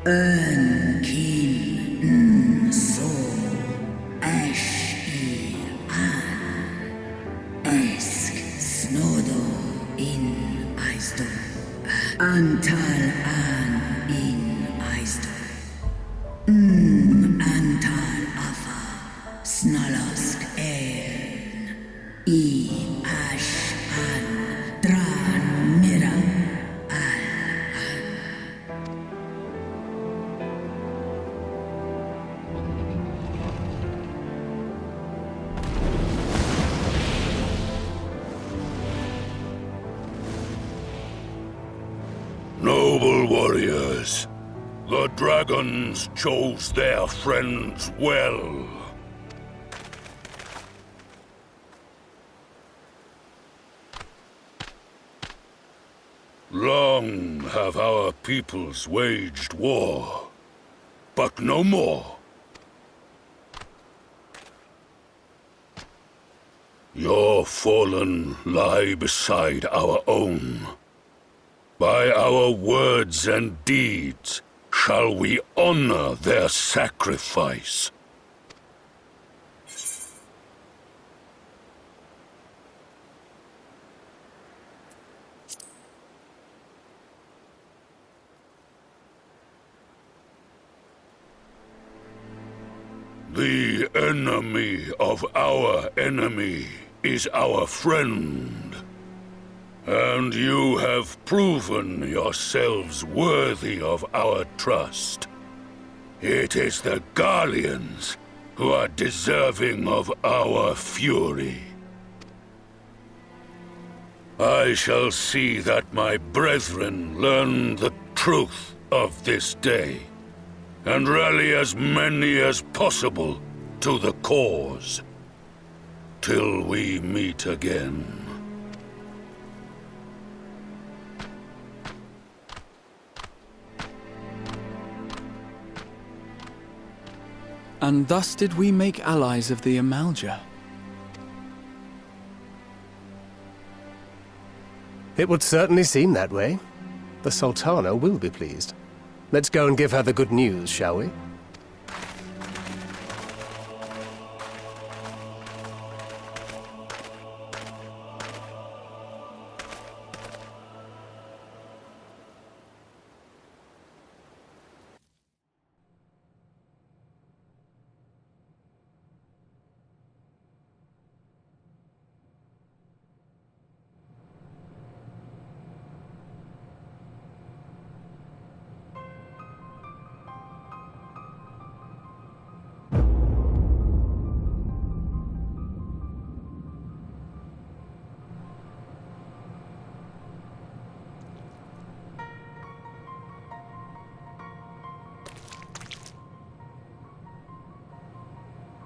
Kin so ash esk snodo in aisto antal an in aisto antal afa snalask I ash an dran mira Noble warriors, the dragons chose their friends well. Long have our peoples waged war, but no more. Your fallen lie beside our own. By our words and deeds shall we honor their sacrifice. The enemy of our enemy is our friend. And you have proven yourselves worthy of our trust. It is the Garleans who are deserving of our fury. I shall see that my brethren learn the truth of this day, and rally as many as possible to the cause, till we meet again. And thus did we make allies of the Amalja. It would certainly seem that way. The Sultana will be pleased. Let's go and give her the good news, shall we?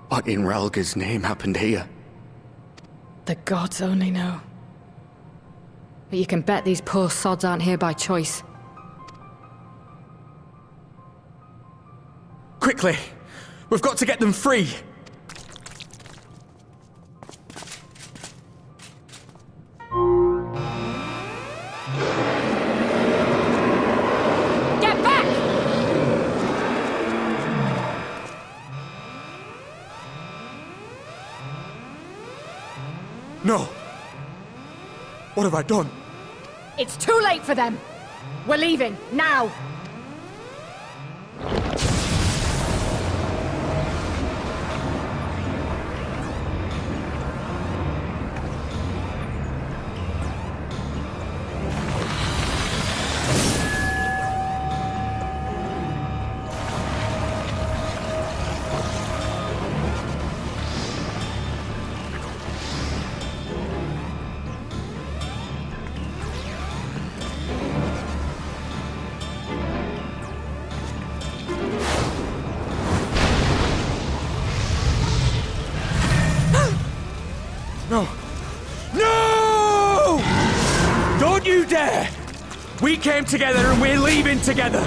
What in Ralga's name happened here? The gods only know. But you can bet these poor sods aren't here by choice. Quickly! We've got to get them free! Get back! No! What have I done? It's too late for them! We're leaving, now! No! No! Don't you dare! We came together and we're leaving together!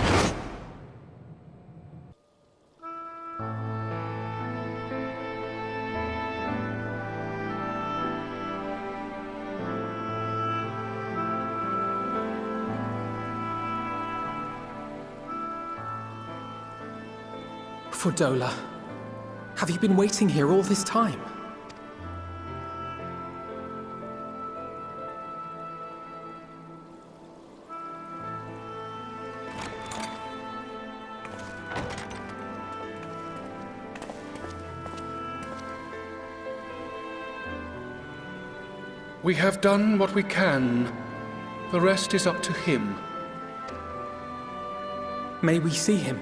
Fordola, have you been waiting here all this time? We have done what we can. The rest is up to him. May we see him?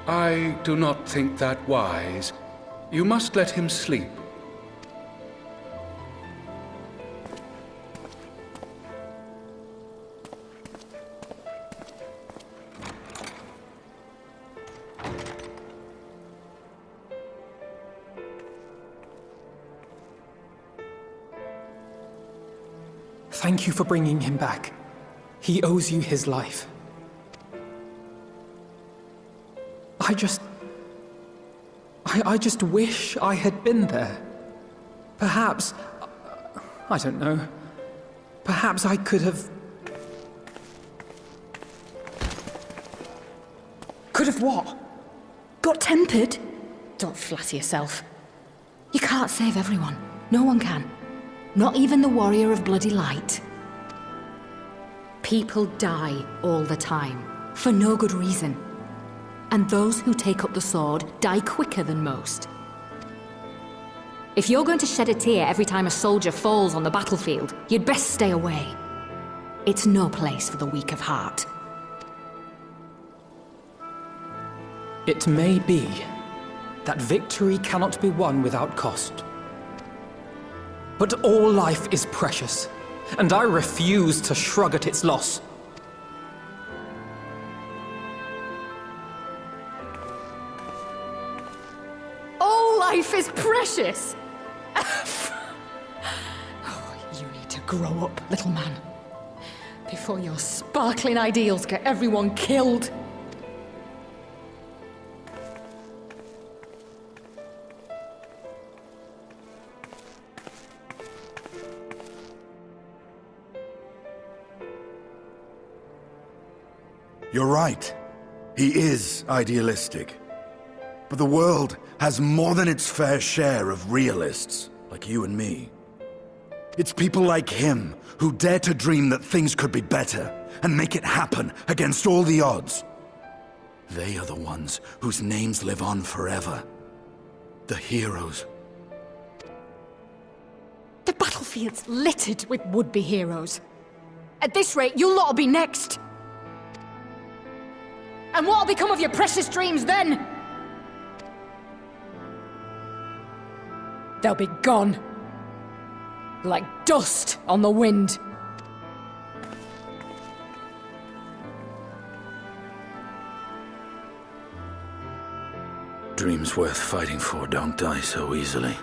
I do not think that wise. You must let him sleep. Thank you for bringing him back. He owes you his life. I just wish I had been there. Perhaps, I don't know, perhaps I could have... Could have what? Got tempered? Don't flatter yourself. You can't save everyone. No one can. Not even the warrior of bloody light. People die all the time, for no good reason. And those who take up the sword die quicker than most. If you're going to shed a tear every time a soldier falls on the battlefield, you'd best stay away. It's no place for the weak of heart. It may be that victory cannot be won without cost. But all life is precious, and I refuse to shrug at its loss. All life is precious! Oh, you need to grow up, little man. Before your sparkling ideals get everyone killed. You're right. He is idealistic. But the world has more than its fair share of realists, like you and me. It's people like him who dare to dream that things could be better and make it happen against all the odds. They are the ones whose names live on forever. The heroes. The battlefield's littered with would-be heroes. At this rate, you'll lot'll be next. And what'll become of your precious dreams then? They'll be gone. Like dust on the wind. Dreams worth fighting for don't die so easily.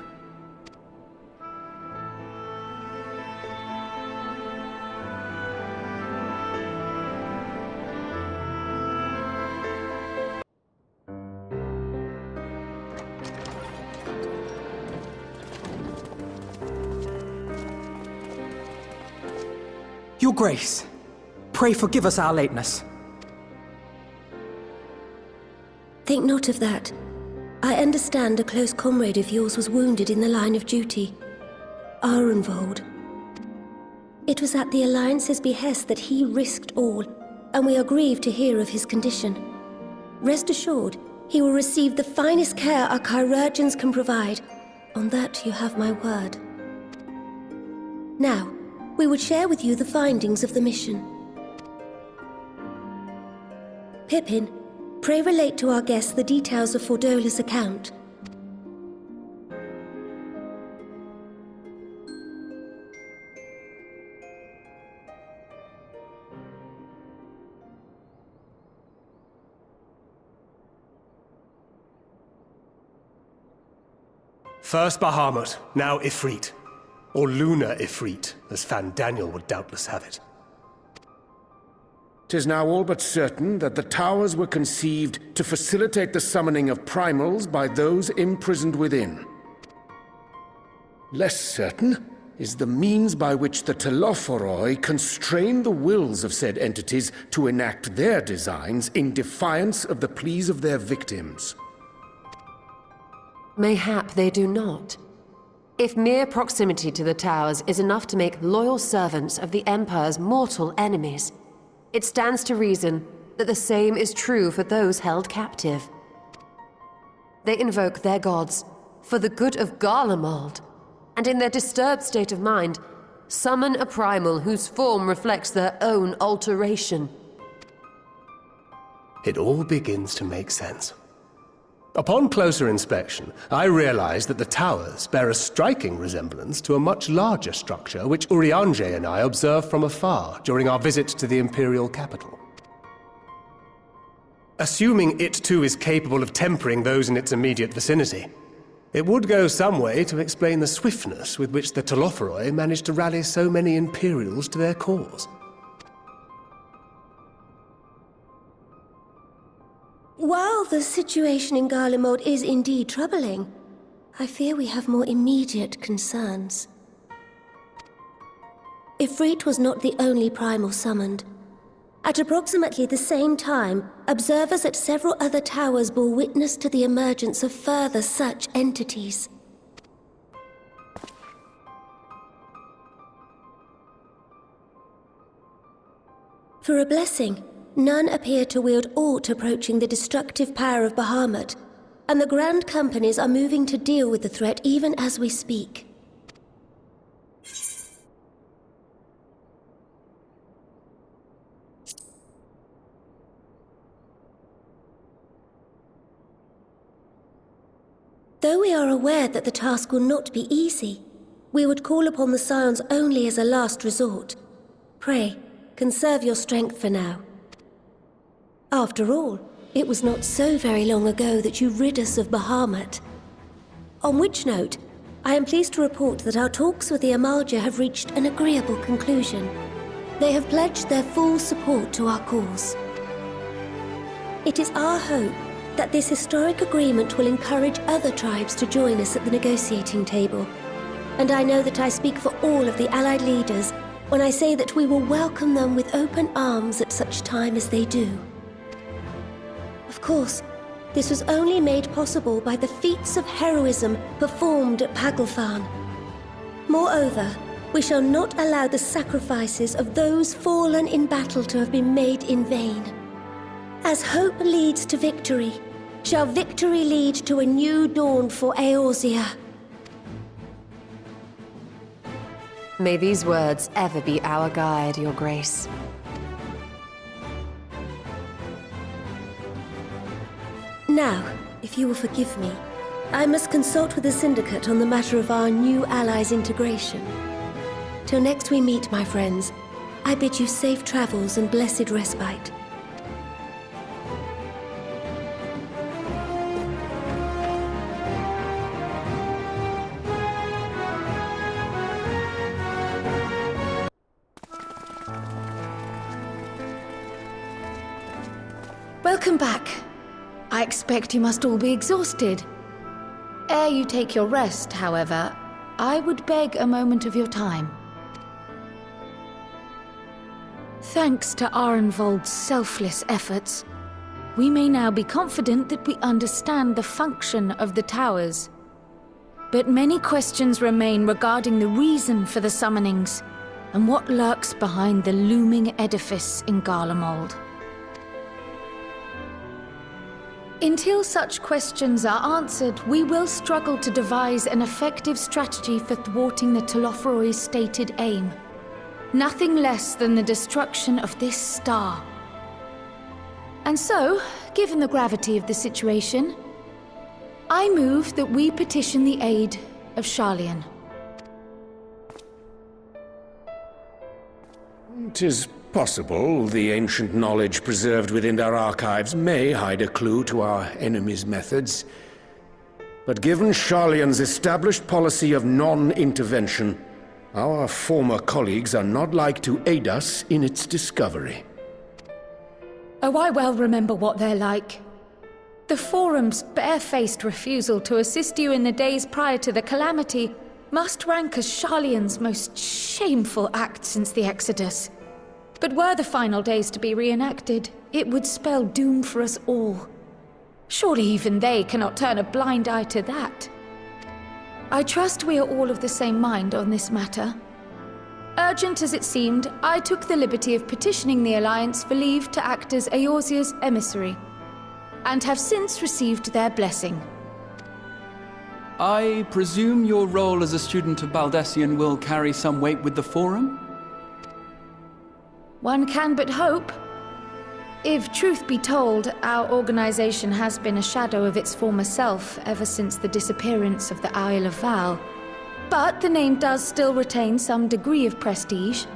Your Grace, pray forgive us our lateness. Think not of that. I understand a close comrade of yours was wounded in the line of duty. Arenvold. It was at the Alliance's behest that he risked all, and we are grieved to hear of his condition. Rest assured, he will receive the finest care our chirurgeons can provide. On that you have my word. Now, we would share with you the findings of the mission. Pippin, pray relate to our guests the details of Fordola's account. First Bahamut, now Ifrit. Or Lunar Ifrit, as Fan Daniel would doubtless have it. 'Tis now all but certain that the towers were conceived to facilitate the summoning of primals by those imprisoned within. Less certain is the means by which the Telophoroi constrain the wills of said entities to enact their designs in defiance of the pleas of their victims. Mayhap they do not. If mere proximity to the towers is enough to make loyal servants of the Empire's mortal enemies, it stands to reason that the same is true for those held captive. They invoke their gods for the good of Garlemald, and in their disturbed state of mind, summon a primal whose form reflects their own alteration. It all begins to make sense. Upon closer inspection, I realized that the towers bear a striking resemblance to a much larger structure which Urianger and I observed from afar during our visit to the Imperial capital. Assuming it too is capable of tempering those in its immediate vicinity, it would go some way to explain the swiftness with which the Telophoroi managed to rally so many Imperials to their cause. While the situation in Garlemald is indeed troubling, I fear we have more immediate concerns. Ifrit was not the only primal summoned. At approximately the same time, observers at several other towers bore witness to the emergence of further such entities. For a blessing, none appear to wield aught approaching the destructive power of Bahamut, and the Grand Companies are moving to deal with the threat even as we speak. Though we are aware that the task will not be easy, we would call upon the Scions only as a last resort. Pray, conserve your strength for now. After all, it was not so very long ago that you rid us of Bahamut. On which note, I am pleased to report that our talks with the Amalja have reached an agreeable conclusion. They have pledged their full support to our cause. It is our hope that this historic agreement will encourage other tribes to join us at the negotiating table. And I know that I speak for all of the Allied leaders when I say that we will welcome them with open arms at such time as they do. Of course, this was only made possible by the feats of heroism performed at Paglfan. Moreover, we shall not allow the sacrifices of those fallen in battle to have been made in vain. As hope leads to victory, shall victory lead to a new dawn for Eorzea. May these words ever be our guide, Your Grace. Now, if you will forgive me, I must consult with the Syndicate on the matter of our new allies' integration. Till next we meet, my friends, I bid you safe travels and blessed respite. Welcome back. I expect you must all be exhausted. Ere you take your rest, however, I would beg a moment of your time. Thanks to Arenvold's selfless efforts, we may now be confident that we understand the function of the towers. But many questions remain regarding the reason for the summonings and what lurks behind the looming edifice in Garlemald. Until such questions are answered, we will struggle to devise an effective strategy for thwarting the Telophoroi's stated aim. Nothing less than the destruction of this star. And so, given the gravity of the situation, I move that we petition the aid of Sharlayan. 'Tis possible the ancient knowledge preserved within our archives may hide a clue to our enemy's methods. But given Sharlayan's established policy of non-intervention, our former colleagues are not like to aid us in its discovery. Oh, I well remember what they're like. The Forum's barefaced refusal to assist you in the days prior to the calamity must rank as Sharlayan's most shameful act since the Exodus. But were the final days to be reenacted, it would spell doom for us all. Surely even they cannot turn a blind eye to that. I trust we are all of the same mind on this matter. Urgent as it seemed, I took the liberty of petitioning the Alliance for leave to act as Eorzea's emissary, and have since received their blessing. I presume your role as a student of Baldessian will carry some weight with the Forum? One can but hope. If truth be told, our organization has been a shadow of its former self ever since the disappearance of the Isle of Val. But the name does still retain some degree of prestige.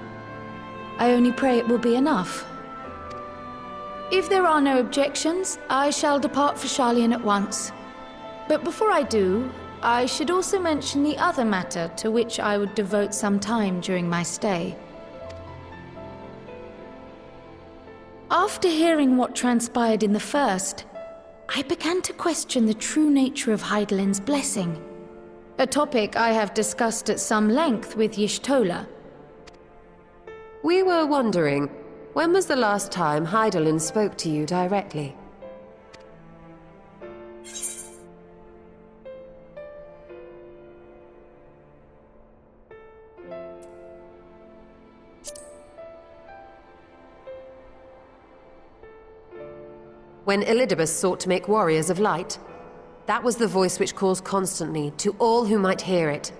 I only pray it will be enough. If there are no objections, I shall depart for Sharlayan at once. But before I do, I should also mention the other matter to which I would devote some time during my stay. After hearing what transpired in the first, I began to question the true nature of Hydaelyn's blessing. A topic I have discussed at some length with Y'shtola. We were wondering, when was the last time Hydaelyn spoke to you directly? When Elidibus sought to make warriors of light. That was the voice which calls constantly to all who might hear it.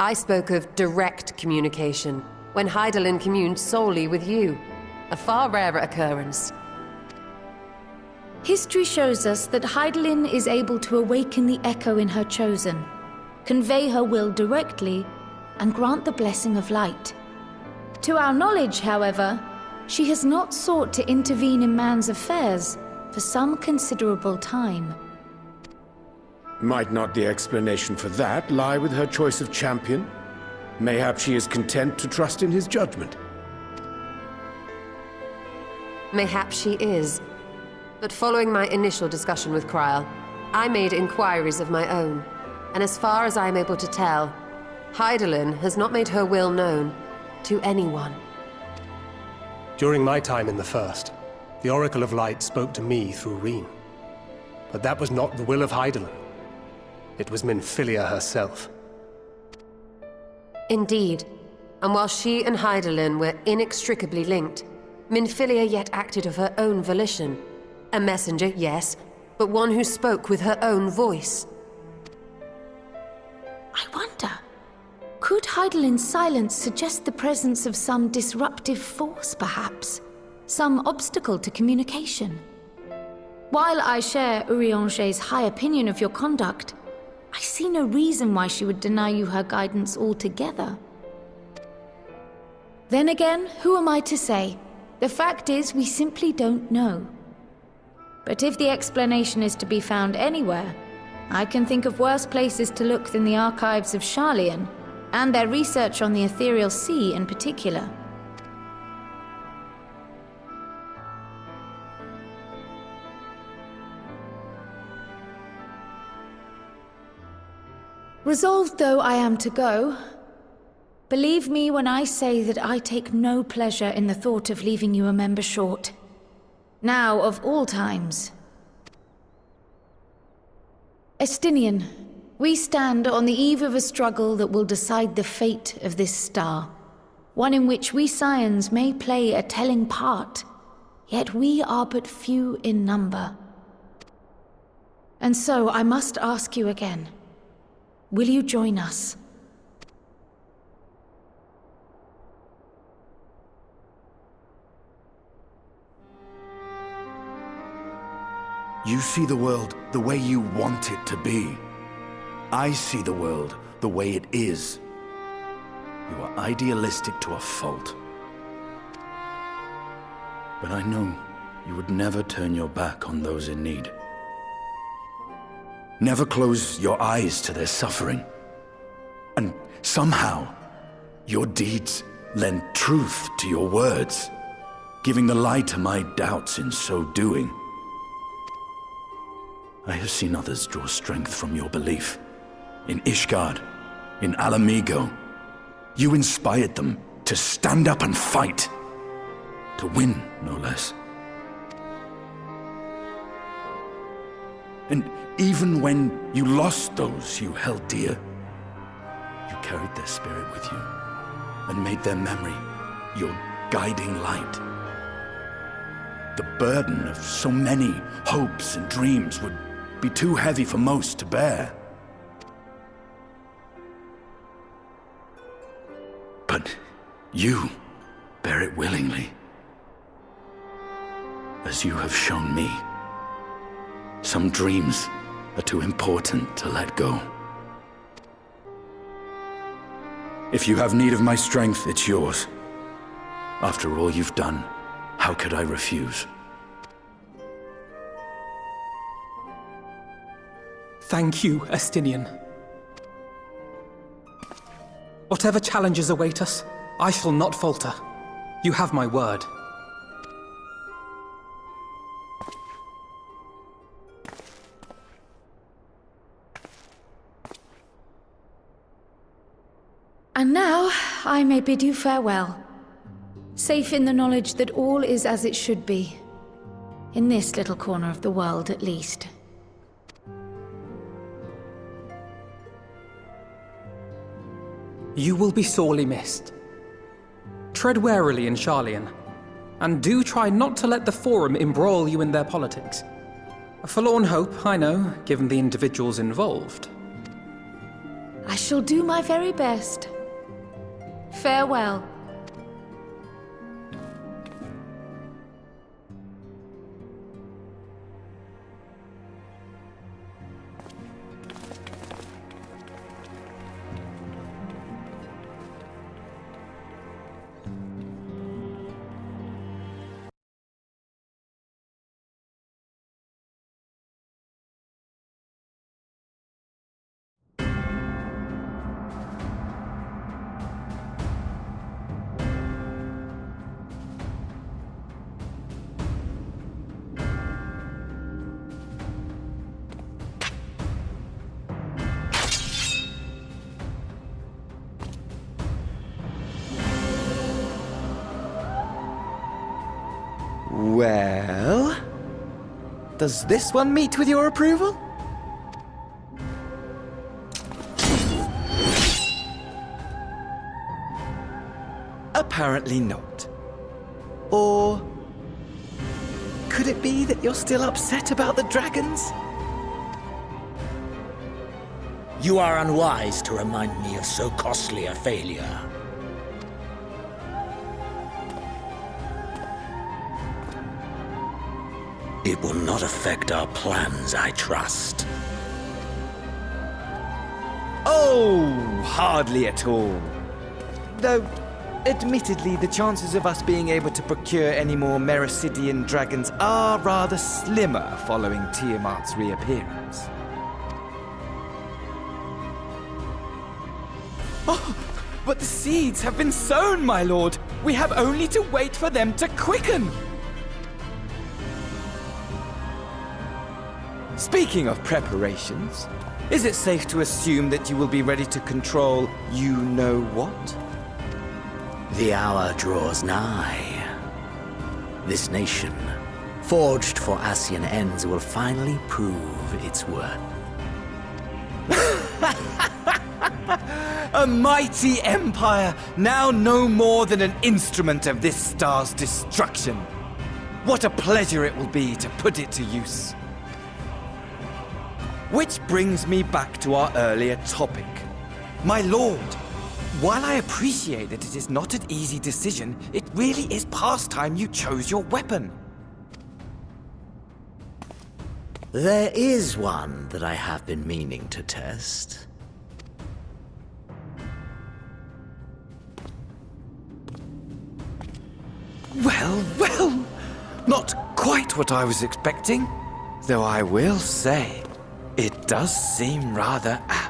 I spoke of direct communication, when Hydaelyn communed solely with you. A far rarer occurrence. History shows us that Hydaelyn is able to awaken the echo in her chosen, convey her will directly, and grant the blessing of light. To our knowledge, however, she has not sought to intervene in man's affairs for some considerable time. Might not the explanation for that lie with her choice of champion? Mayhap she is content to trust in his judgment. Mayhap she is. But following my initial discussion with Kryl, I made inquiries of my own. And as far as I am able to tell, Hydaelyn has not made her will known to anyone. During my time in the First, the Oracle of Light spoke to me through Reen. But that was not the will of Hydaelyn. It was Minfilia herself. Indeed. And while she and Hydaelyn were inextricably linked, Minfilia yet acted of her own volition. A messenger, yes, but one who spoke with her own voice. I wonder, could Hydaelyn's silence suggest the presence of some disruptive force, perhaps? Some obstacle to communication? While I share Urianger's high opinion of your conduct, I see no reason why she would deny you her guidance altogether. Then again, who am I to say? The fact is, we simply don't know. But if the explanation is to be found anywhere, I can think of worse places to look than the archives of Sharlayan, and their research on the Ethereal Sea in particular. Resolved though I am to go, believe me when I say that I take no pleasure in the thought of leaving you a member short. Now, of all times. Estinian, we stand on the eve of a struggle that will decide the fate of this star. One in which we Scions may play a telling part, yet we are but few in number. And so I must ask you again. Will you join us? You see the world the way you want it to be. I see the world the way it is. You are idealistic to a fault. But I know you would never turn your back on those in need. Never close your eyes to their suffering. And somehow, your deeds lend truth to your words, giving the lie to my doubts in so doing. I have seen others draw strength from your belief. In Ishgard, in Alamigo. You inspired them to stand up and fight. To win, no less. And even when you lost those you held dear, you carried their spirit with you and made their memory your guiding light. The burden of so many hopes and dreams would be too heavy for most to bear. But you bear it willingly, as you have shown me. Some dreams are too important to let go. If you have need of my strength, it's yours. After all you've done, how could I refuse? Thank you, Estinian. Whatever challenges await us, I shall not falter. You have my word. And now, I may bid you farewell. Safe in the knowledge that all is as it should be. In this little corner of the world, at least. You will be sorely missed. Tread warily in Sharlayan, and do try not to let the Forum embroil you in their politics. A forlorn hope, I know, given the individuals involved. I shall do my very best. Farewell. Well, does this one meet with your approval? Apparently not. Or could it be that you're still upset about the dragons? You are unwise to remind me of so costly a failure. It will not affect our plans, I trust. Oh, hardly at all. Though, admittedly, the chances of us being able to procure any more Mericidian dragons are rather slimmer following Tiamat's reappearance. Oh, but the seeds have been sown, my lord! We have only to wait for them to quicken! Speaking of preparations, is it safe to assume that you will be ready to control you-know-what? The hour draws nigh. This nation, forged for Ascian ends, will finally prove its worth. A mighty empire, now no more than an instrument of this star's destruction. What a pleasure it will be to put it to use. Which brings me back to our earlier topic. My lord, while I appreciate that it is not an easy decision, it really is past time you chose your weapon. There is one that I have been meaning to test. Well, not quite what I was expecting. Though I will say, it does seem rather apt.